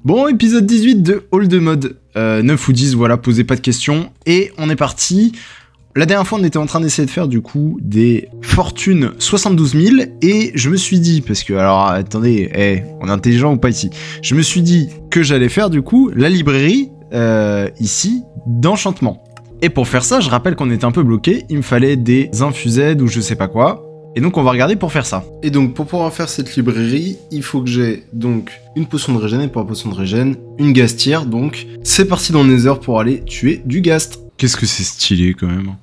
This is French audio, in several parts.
Bon, épisode 18 de Hall de mode. 9 ou 10, voilà, posez pas de questions. Et on est parti. La dernière fois, on était en train d'essayer de faire du coup des fortunes 72 000. Et je me suis dit, parce que, alors attendez, on est intelligent ou pas ici? Je me suis dit que j'allais faire du coup la librairie ici d'enchantement. Et pour faire ça, je rappelle qu'on était un peu bloqué. Il me fallait des infused ou je sais pas quoi. Et donc on va regarder pour faire ça. Et donc pour pouvoir faire cette librairie, il faut que j'ai donc une potion de régène, et pour la potion de régène, une ghastière, donc c'est parti dans le Nether pour aller tuer du ghast. Qu'est-ce que c'est stylé quand même.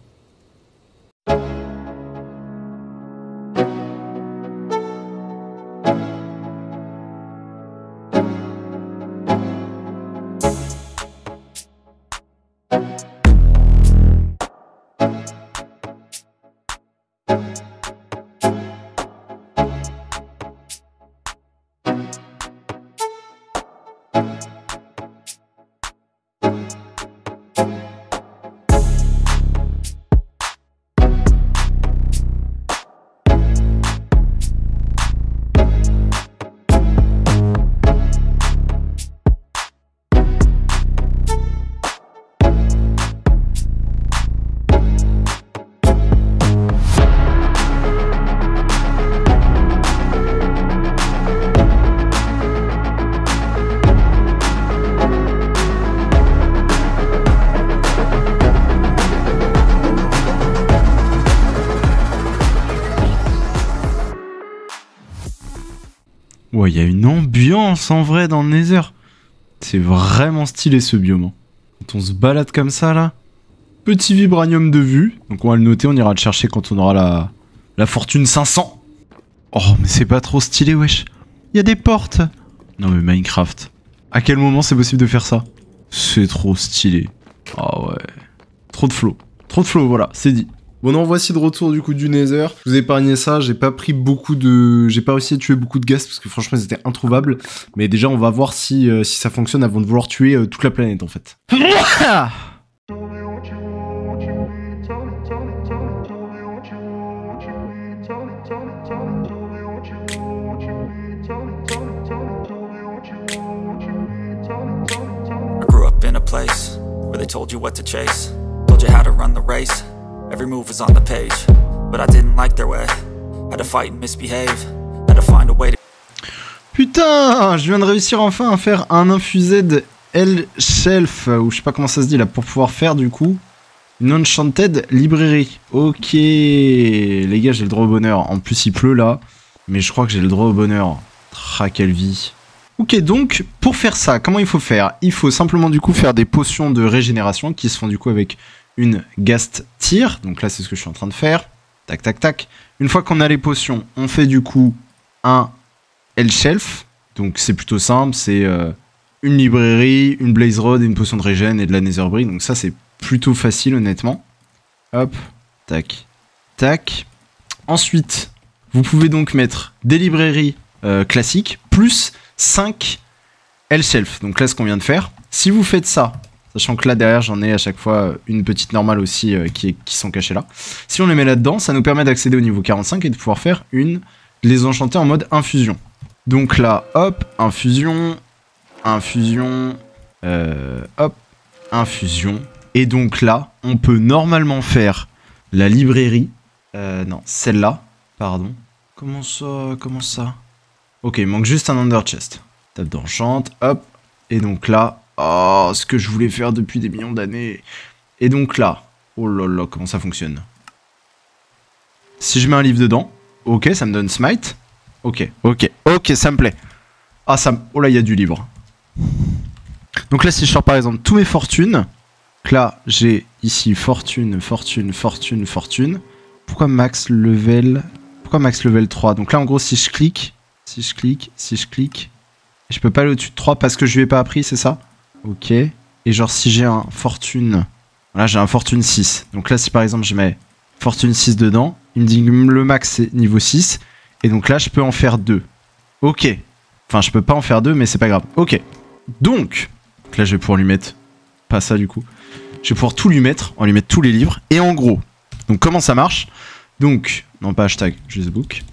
Ouais, il y a une ambiance en vrai dans le Nether. C'est vraiment stylé ce biome. Quand on se balade comme ça là. Petit vibranium de vue. Donc on va le noter, on ira le chercher quand on aura la fortune 500. Oh mais c'est pas trop stylé wesh. Il y a des portes. Non mais Minecraft. À quel moment c'est possible de faire ça? C'est trop stylé. Ah ouais. Trop de flow. Trop de flow, voilà, c'est dit. Bon non, voici de retour du coup du Nether. Je vous ai épargné ça, j'ai pas pris beaucoup de... J'ai pas réussi à tuer beaucoup de ghast parce que franchement ils étaient introuvables. Mais déjà on va voir si ça fonctionne avant de vouloir tuer toute la planète en fait. I grew up in a place where they told you what to chase, told you how to run the race. Every move was on the page, but I didn't like their way. Had to fight and misbehave, had to find a way to... Putain, je viens de réussir enfin à faire un infused L-Shelf, ou je sais pas comment ça se dit là, pour pouvoir faire du coup une enchanted librairie. Ok, les gars, j'ai le droit au bonheur. En plus, il pleut là, mais je crois que j'ai le droit au bonheur. Tra, quelle vie. Ok, donc, pour faire ça, comment il faut faire? Il faut simplement du coup faire des potions de régénération qui se font du coup avec une ghast tier. Donc là, c'est ce que je suis en train de faire. Tac, tac, tac. Une fois qu'on a les potions, on fait du coup un L-Shelf. Donc c'est plutôt simple, c'est une librairie, une blaze rod, une potion de régène et de la nether brick. Donc ça, c'est plutôt facile, honnêtement. Hop, tac, tac. Ensuite, vous pouvez donc mettre des librairies classiques, plus 5 L-Shelf. Donc là, ce qu'on vient de faire. Si vous faites ça, sachant que là, derrière, j'en ai à chaque fois une petite normale aussi qui sont cachées là. Si on les met là-dedans, ça nous permet d'accéder au niveau 45 et de pouvoir faire les enchanter en mode infusion. Donc là, hop, infusion, infusion, hop, infusion. Et donc là, on peut normalement faire la librairie. Non, celle-là, pardon. Comment ça? Ok, il manque juste un under chest. Tape d'enchant, hop. Et donc là, oh, ce que je voulais faire depuis des millions d'années. Et donc là, oh là là, comment ça fonctionne? Si je mets un livre dedans, ok, ça me donne smite. Ok, ok, ok, ça me plaît. Ah, oh là, il y a du livre. Donc là, si je sors par exemple tous mes fortunes, donc là, j'ai ici fortune, fortune, fortune, fortune. Pourquoi max level 3? Donc là, en gros, si je clique, je peux pas aller au-dessus de 3 parce que je lui ai pas appris, c'est ça? Ok. Et genre, si j'ai un fortune... Voilà, j'ai un fortune 6. Donc là, si par exemple, je mets fortune 6 dedans, il me dit que le max, c'est niveau 6. Et donc là, je peux en faire 2. Ok. Enfin, je peux pas en faire 2, mais c'est pas grave. Ok. Donc là, je vais pouvoir lui mettre... Pas ça, du coup. Je vais pouvoir tout lui mettre. On va lui mettre tous les livres. Et en gros, donc comment ça marche? Donc, non pas hashtag, juste book.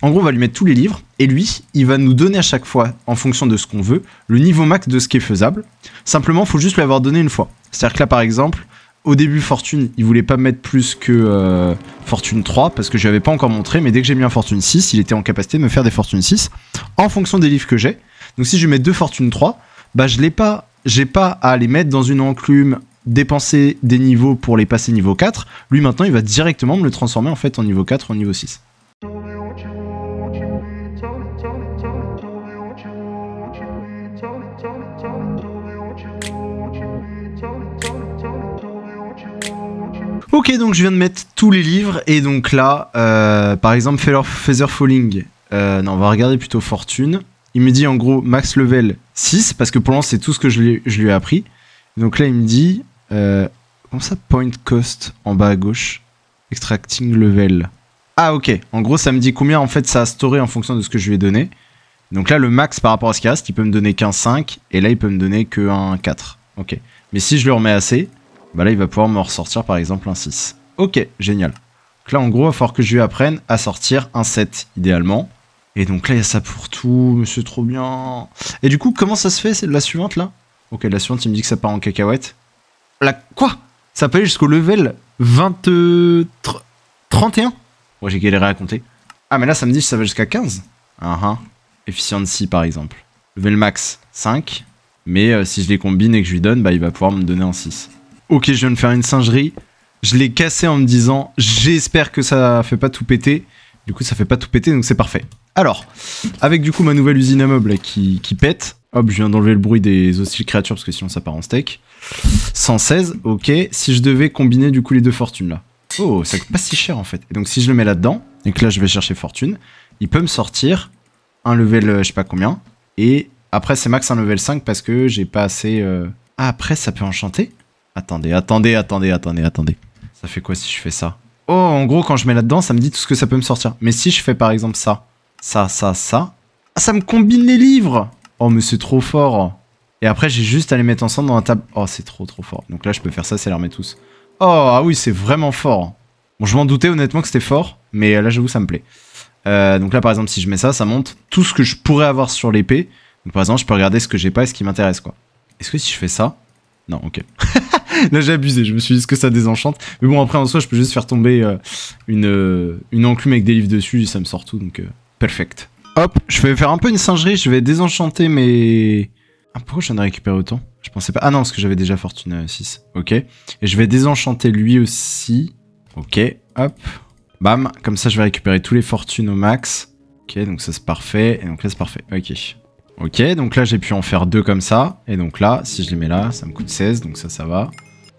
En gros, on va lui mettre tous les livres, et lui, il va nous donner à chaque fois, en fonction de ce qu'on veut, le niveau max de ce qui est faisable. Simplement, il faut juste lui avoir donné une fois. C'est-à-dire que là, par exemple, au début, Fortune, il voulait pas mettre plus que Fortune 3, parce que je lui avais pas encore montré, mais dès que j'ai mis un Fortune 6, il était en capacité de me faire des Fortune 6, en fonction des livres que j'ai. Donc si je lui mets 2 Fortune 3, bah j'ai pas à les mettre dans une enclume, dépenser des niveaux pour les passer niveau 4. Lui, maintenant, il va directement me le transformer en fait en niveau 4 ou en niveau 6. Ok, donc je viens de mettre tous les livres, et donc là, par exemple, Feather Falling, non, on va regarder plutôt Fortune. Il me dit en gros max level 6, parce que pour l'instant c'est tout ce que je lui ai appris. Donc là il me dit, comment ça, point cost, en bas à gauche, extracting level. Ah ok, en gros ça me dit combien en fait ça a storé en fonction de ce que je lui ai donné. Donc là le max par rapport à ce qui reste, il peut me donner qu'un 5, et là il peut me donner qu'un 4. Ok, mais si je le remets assez, bah là il va pouvoir me ressortir par exemple un 6. Ok, génial. Donc là en gros il va falloir que je lui apprenne à sortir un 7 idéalement. Et donc là il y a ça pour tout, mais c'est trop bien. Et du coup comment ça se fait, c'est la suivante là? Ok, la suivante il me dit que ça part en cacahuète. La quoi? Ça peut aller jusqu'au level 31? Ouais, j'ai galéré à compter. Ah mais là ça me dit que ça va jusqu'à 15. Efficiency par exemple. Level max 5. Mais si je les combine et que je lui donne, bah il va pouvoir me donner un 6. Ok, je viens de faire une singerie. Je l'ai cassé en me disant, j'espère que ça fait pas tout péter. Du coup ça fait pas tout péter, donc c'est parfait. Alors, avec du coup ma nouvelle usine à meubles qui pète. Hop, je viens d'enlever le bruit des hostiles créatures parce que sinon ça part en steak. 116, ok. Si je devais combiner du coup les deux fortunes là. Oh, ça coûte pas si cher en fait. Et donc si je le mets là-dedans, et que là je vais chercher fortune, il peut me sortir un level je sais pas combien. Et après c'est max un level 5 parce que j'ai pas assez... Ah, après ça peut enchanter? Attendez. Ça fait quoi si je fais ça? Oh, en gros quand je mets là-dedans, ça me dit tout ce que ça peut me sortir. Mais si je fais par exemple ça... Ça. Ah, ça me combine les livres! Oh, mais c'est trop fort! Et après, j'ai juste à les mettre ensemble dans la table. Oh, c'est trop fort. Donc là, je peux faire ça, c'est les remettre tous. Oh, ah oui, c'est vraiment fort. Bon, je m'en doutais honnêtement que c'était fort, mais là, j'avoue, ça me plaît. Donc là, par exemple, si je mets ça, ça monte tout ce que je pourrais avoir sur l'épée. Donc par exemple, je peux regarder ce que j'ai pas et ce qui m'intéresse, quoi. Est-ce que si je fais ça... Non, ok. Là, j'ai abusé. Je me suis dit que ça désenchante. Mais bon, après, en soi, je peux juste faire tomber une enclume avec des livres dessus et ça me sort tout, donc... Perfect. Hop, je vais faire un peu une singerie, je vais désenchanter mes... Ah, pourquoi j'en ai récupéré autant? Je pensais pas... Ah non, parce que j'avais déjà Fortune 6. Ok. Et je vais désenchanter lui aussi. Ok, hop. Bam, comme ça je vais récupérer tous les fortunes au max. Ok, donc ça c'est parfait. Et donc là c'est parfait. Ok. Ok, donc là j'ai pu en faire 2 comme ça. Et donc là, si je les mets là, ça me coûte 16, donc ça va.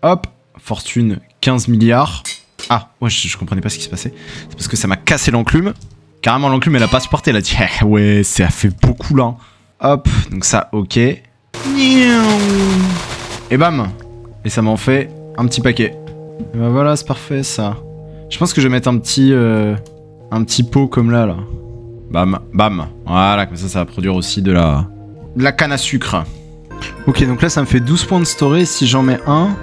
Hop, fortune 15 milliards. Ah, ouais, je comprenais pas ce qui se passait. C'est parce que ça m'a cassé l'enclume. Carrément l'enclume elle a pas supporté, elle a dit ouais ça fait beaucoup là. Hop, donc ça ok. Et bam. Et ça m'en fait un petit paquet. Et bah voilà c'est parfait ça. Je pense que je vais mettre un petit pot comme là. Bam, bam. Voilà, comme ça va produire aussi de la canne à sucre. Ok, donc là ça me fait 12 points de storage. Si j'en mets un,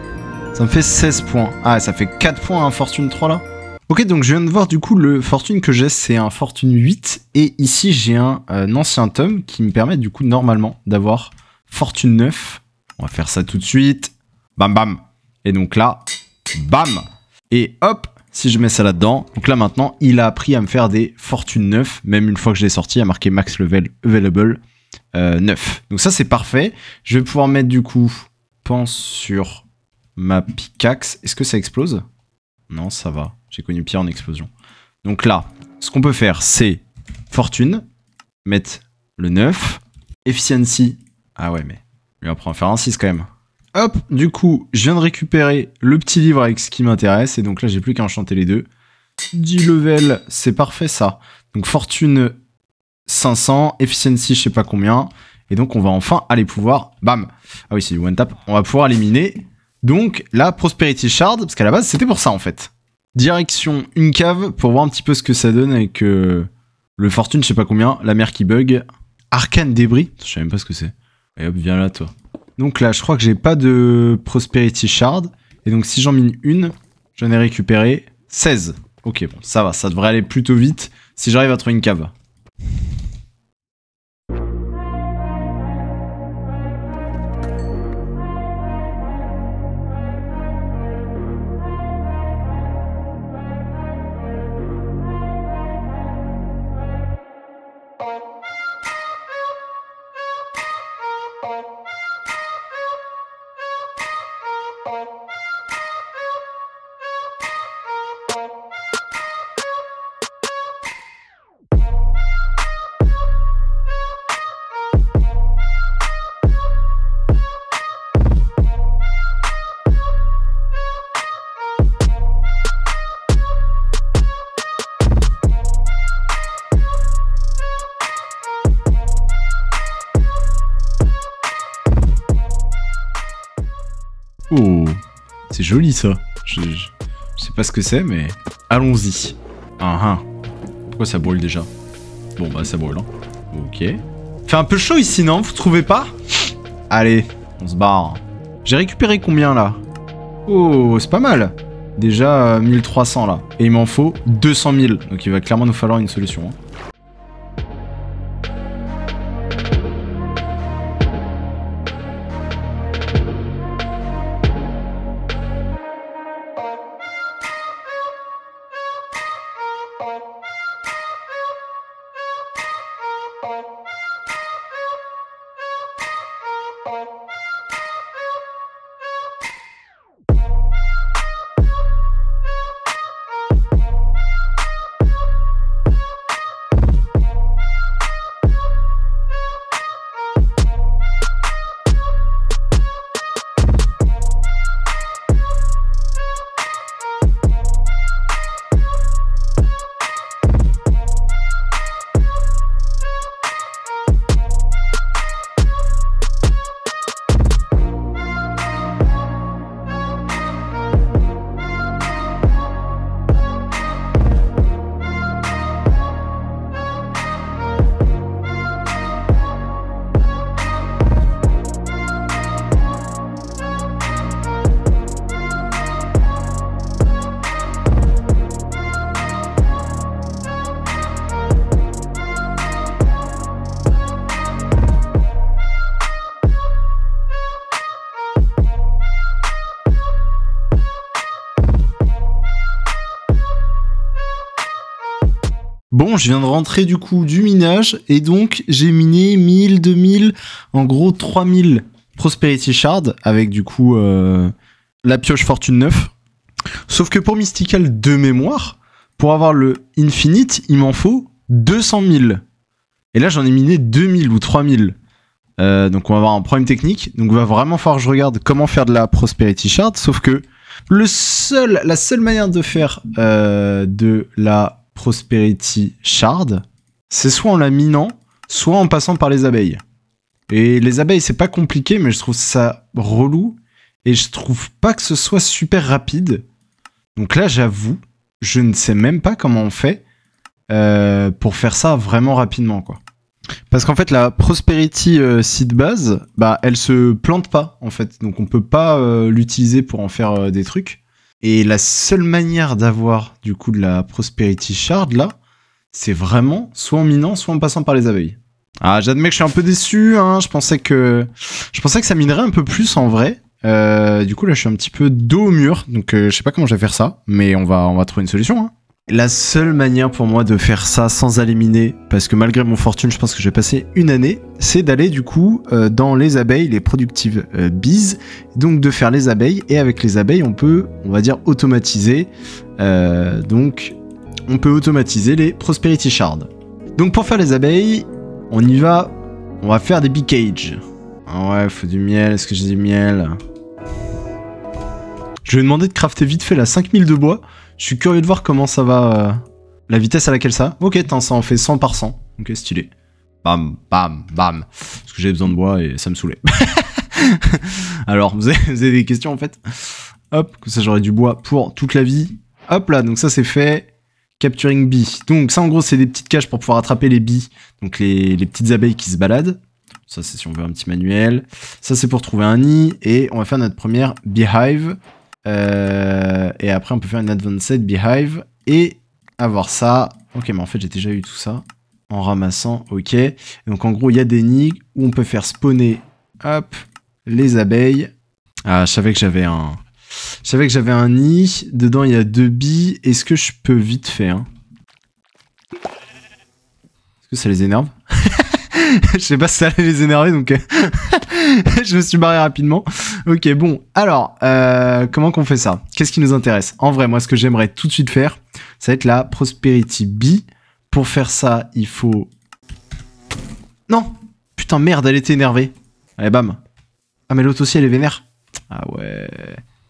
ça me fait 16 points. Ah, ça fait 4 points à un Fortune 3 là. Ok, donc je viens de voir du coup le Fortune que j'ai, c'est un Fortune 8. Et ici j'ai un ancien tome qui me permet du coup normalement d'avoir Fortune 9. On va faire ça tout de suite. Bam bam. Et donc là, bam. Et hop, si je mets ça là-dedans. Donc là maintenant, il a appris à me faire des Fortune 9. Même une fois que je l'ai sorti, il a marqué Max Level Available 9. Donc ça c'est parfait. Je vais pouvoir mettre du coup, pense sur ma pickaxe. Est-ce que ça explose? Non, ça va. J'ai connu pire en explosion. Donc là, ce qu'on peut faire, c'est Fortune, mettre le 9, Efficiency. Ah ouais, mais lui après en faire un 6 quand même. Hop, du coup, je viens de récupérer le petit livre avec ce qui m'intéresse. Et donc là, j'ai plus qu'à enchanter les deux. 10 level, c'est parfait ça. Donc Fortune 500, Efficiency je sais pas combien. Et donc on va enfin aller pouvoir... Bam. Ah oui, c'est du one tap. On va pouvoir éliminer... Donc, la Prosperity Shard, parce qu'à la base, c'était pour ça, en fait. Direction une cave, pour voir un petit peu ce que ça donne avec le Fortune, je sais pas combien, la mer qui bug. Arcane Débris, je sais même pas ce que c'est. Et hop, viens là, toi. Donc là, je crois que j'ai pas de Prosperity Shard. Et donc, si j'en mine une, j'en ai récupéré 16. Ok, bon, ça va, ça devrait aller plutôt vite. Si j'arrive à trouver une cave. Oh, c'est joli ça. Je sais pas ce que c'est, mais allons-y. Pourquoi ça brûle déjà? Bon bah ça brûle, hein. Ok. Fait un peu chaud ici, non? Vous trouvez pas? Allez, on se barre. J'ai récupéré combien là? Oh, c'est pas mal. Déjà 1300 là. Et il m'en faut 200 000. Donc il va clairement nous falloir une solution. Hein. Bon, je viens de rentrer du coup du minage et donc j'ai miné 1000, 2000, en gros 3000 Prosperity Shard avec du coup la pioche Fortune 9. Sauf que pour Mystical de mémoire, pour avoir le Infinite, il m'en faut 200 000. Et là j'en ai miné 2000 ou 3000. Donc on va avoir un problème technique. Donc il va vraiment falloir que je regarde comment faire de la Prosperity Shard. Sauf que la seule manière de faire de la Prosperity Shard, c'est soit en la minant, soit en passant par les abeilles. Et les abeilles, c'est pas compliqué, mais je trouve ça relou. Et je trouve pas que ce soit super rapide. Donc là, j'avoue, je ne sais même pas comment on fait pour faire ça vraiment rapidement, quoi. Parce qu'en fait, la Prosperity Seed Base, bah, elle se plante pas, en fait. Donc on peut pas l'utiliser pour en faire des trucs. Et la seule manière d'avoir du coup de la Prosperity Shard là, c'est vraiment soit en minant, soit en passant par les abeilles. Ah, j'admets que je suis un peu déçu, hein. Je pensais que ça minerait un peu plus en vrai. Du coup là, je suis un petit peu dos au mur, donc je sais pas comment je vais faire ça, mais on va trouver une solution. Hein. La seule manière pour moi de faire ça sans aller miner, parce que malgré mon fortune, je pense que je vais passer une année, c'est d'aller du coup dans les abeilles, les productive bees, donc de faire les abeilles, et avec les abeilles on peut, on va dire, automatiser, donc on peut automatiser les Prosperity Shards. Donc pour faire les abeilles, on y va, on va faire des bee cages. Ah ouais, faut du miel, est-ce que j'ai du miel? Je vais demander de crafter vite fait la 5000 de bois. Je suis curieux de voir comment ça va, la vitesse à laquelle ça. Ok, ça en fait 100 par 100. Ok, stylé. Bam, bam, bam. Parce que j'ai besoin de bois et ça me saoulait. Alors, vous avez des questions en fait? Hop, comme ça j'aurai du bois pour toute la vie. Hop là, donc ça c'est fait. Capturing bee. Donc ça en gros c'est des petites cages pour pouvoir attraper les bees. Donc les petites abeilles qui se baladent. Ça c'est si on veut un petit manuel. Ça c'est pour trouver un nid. Et on va faire notre première beehive. Et après on peut faire une advanced beehive. Et avoir ça. Ok, mais en fait, j'ai déjà eu tout ça. En ramassant, ok. Et donc, en gros, il y a des nids où on peut faire spawner, hop, les abeilles. Ah, je savais que j'avais un... Je savais que j'avais un nid. Dedans, il y a 2 billes. Est-ce que je peux vite fait, hein? Est-ce que ça les énerve? Je sais pas si ça allait les énerver, donc... je me suis barré rapidement. Ok, bon. Alors, comment qu'on fait ça? Qu'est-ce qui nous intéresse? En vrai, moi, ce que j'aimerais tout de suite faire, ça va être la Prosperity Bee. Pour faire ça, il faut... Non! Putain, merde, elle était énervée. Allez, bam. Ah, mais l'autre aussi, elle est vénère. Ah ouais...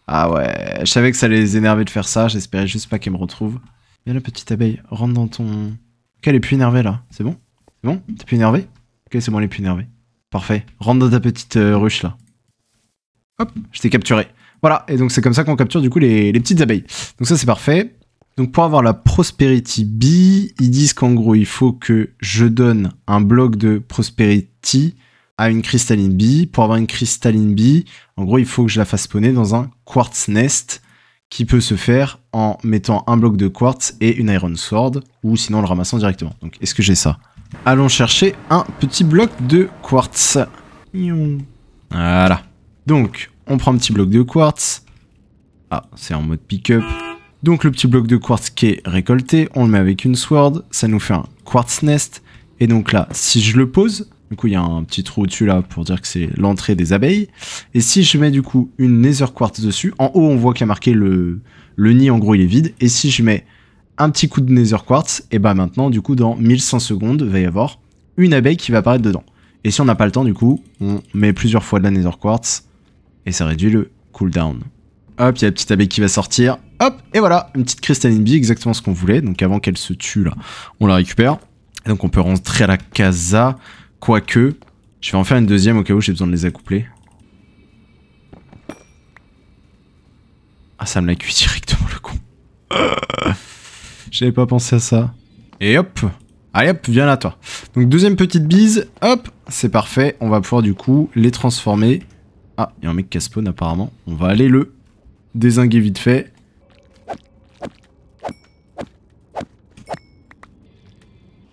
Ah ouais... Je savais que ça allait les énerver de faire ça. J'espérais juste pas qu'elle me retrouve. Viens, la petite abeille. Rentre dans ton... Ok, elle est plus énervée, là. C'est bon? C'est bon? T'es plus énervé? Ok, c'est bon, elle est plus énervée. Parfait. Rentre dans ta petite ruche, là. Hop, je t'ai capturé. Voilà, et donc c'est comme ça qu'on capture, du coup, les petites abeilles. Donc ça, c'est parfait. Donc pour avoir la Prosperity Bee, ils disent qu'en gros, il faut que je donne un bloc de Prosperity à une Crystalline Bee. Pour avoir une Crystalline Bee, en gros, il faut que je la fasse spawner dans un Quartz Nest qui peut se faire en mettant un bloc de quartz et une Iron Sword, ou sinon en le ramassant directement. Donc est-ce que j'ai ça? Allons chercher un petit bloc de quartz. Voilà. Donc, on prend un petit bloc de quartz. Ah, c'est en mode pick-up. Donc le petit bloc de quartz qui est récolté, on le met avec une sword, ça nous fait un quartz nest. Et donc là, si je le pose, du coup il y a un petit trou au-dessus là pour dire que c'est l'entrée des abeilles. Et si je mets du coup une nether quartz dessus, en haut on voit qu'il y a marqué le nid, en gros il est vide. Et si je mets un petit coup de nether quartz, et bah maintenant du coup dans 1100 secondes, il va y avoir une abeille qui va apparaître dedans. Et si on n'a pas le temps du coup, on met plusieurs fois de la nether quartz et ça réduit le cooldown. Hop, il y a la petite abeille qui va sortir. Hop, et voilà, une petite Crystalline Bee, exactement ce qu'on voulait. Donc avant qu'elle se tue, là, on la récupère. Et donc on peut rentrer à la casa. Quoique, je vais en faire une deuxième au cas où j'ai besoin de les accoupler. Ah, ça me l'a cuit directement, le con. J'avais pas pensé à ça. Et hop, allez hop, viens là, toi. Donc deuxième petite bise, hop, c'est parfait. On va pouvoir du coup les transformer. Ah, il y a un mec qui a spawn apparemment. On va aller le dézinguer vite fait.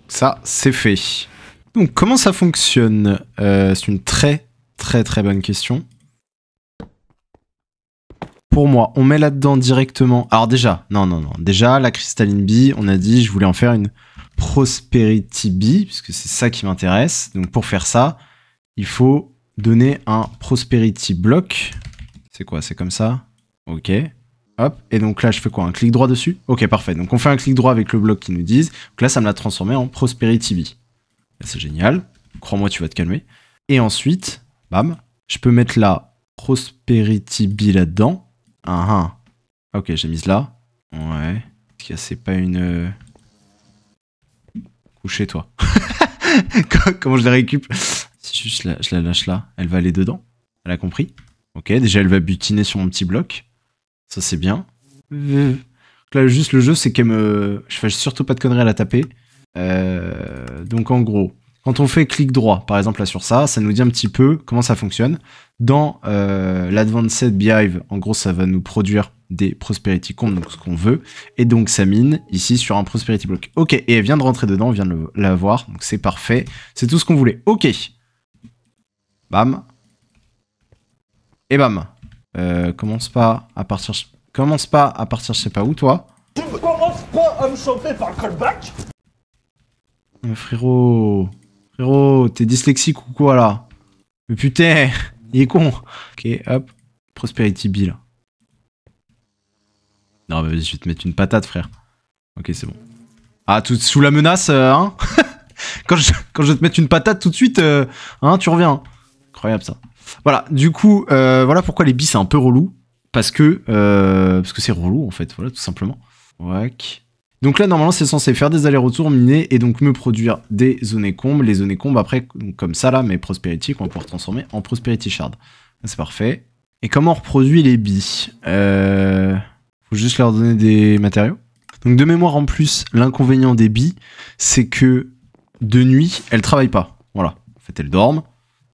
Ça, c'est fait. Donc, comment ça fonctionne? C'est une très bonne question. Pour moi, on met là-dedans directement... Alors déjà, non. Déjà, la Crystalline Bee, on a dit, je voulais en faire une Prosperity Bee, puisque c'est ça qui m'intéresse. Donc, pour faire ça, il faut donner un Prosperity Block. C'est quoi? C'est comme ça? Ok. Hop, et donc là je fais quoi? Un clic droit dessus? Ok, parfait. Donc on fait un clic droit avec le bloc qu'ils nous disent. Donc là ça me l'a transformé en Prosperity Bee. C'est génial. Crois-moi, tu vas te calmer. Et ensuite, bam, je peux mettre la Prosperity Bee là-dedans. Ok, j'ai mise là. Ouais. Est-ce que c'est pas une... Couchez-toi. Comment je la récup? Si je la lâche là, elle va aller dedans. Elle a compris? Ok, déjà elle va butiner sur mon petit bloc. Ça c'est bien. Là juste le jeu c'est qu'elle me... Je fais surtout pas de conneries à la taper. Donc en gros, quand on fait clic droit, par exemple là sur ça, ça nous dit un petit peu comment ça fonctionne. Dans l'Advanced Beehive, en gros ça va nous produire des Prosperity Combs, donc ce qu'on veut. Et donc ça mine ici sur un Prosperity Block. Ok, et elle vient de rentrer dedans, on vient de l'avoir, donc c'est parfait. C'est tout ce qu'on voulait. Ok. Bam. Et bam. Commence pas à partir je sais pas où, toi. Tu ne commences pas à me chauffer par le callback. Frérot, t'es dyslexique ou quoi là? Mais putain, il est con. Ok, hop, Prosperity Bee là. Non, mais vas-y, je vais te mettre une patate, frère. Ok, c'est bon. Ah, tout sous la menace, hein. quand je vais te mettre une patate tout de suite, hein, tu reviens. Incroyable ça. Voilà, du coup, voilà pourquoi les billes c'est un peu relou. Parce que c'est relou en fait, voilà, tout simplement. Wack. Donc là, normalement, c'est censé faire des allers-retours, miner et donc me produire des zones-combes. Les zones-combes, après, donc, comme ça là, mes Prosperity qu'on va pouvoir transformer en Prosperity Shard. C'est parfait. Et comment on reproduit les billes? Faut juste leur donner des matériaux. Donc de mémoire en plus, l'inconvénient des billes, c'est que de nuit, elles travaillent pas. Voilà. En fait, elles dorment.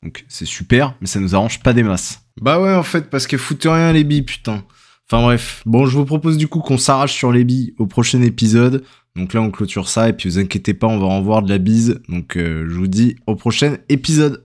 Donc c'est super, mais ça nous arrange pas des masses. Bah ouais, en fait, parce qu'elles foutent rien les billes, putain. Enfin bref, bon, je vous propose du coup qu'on s'arrache sur les billes au prochain épisode. Donc là, on clôture ça, et puis vous inquiétez pas, on va en voir de la bise. Donc je vous dis au prochain épisode.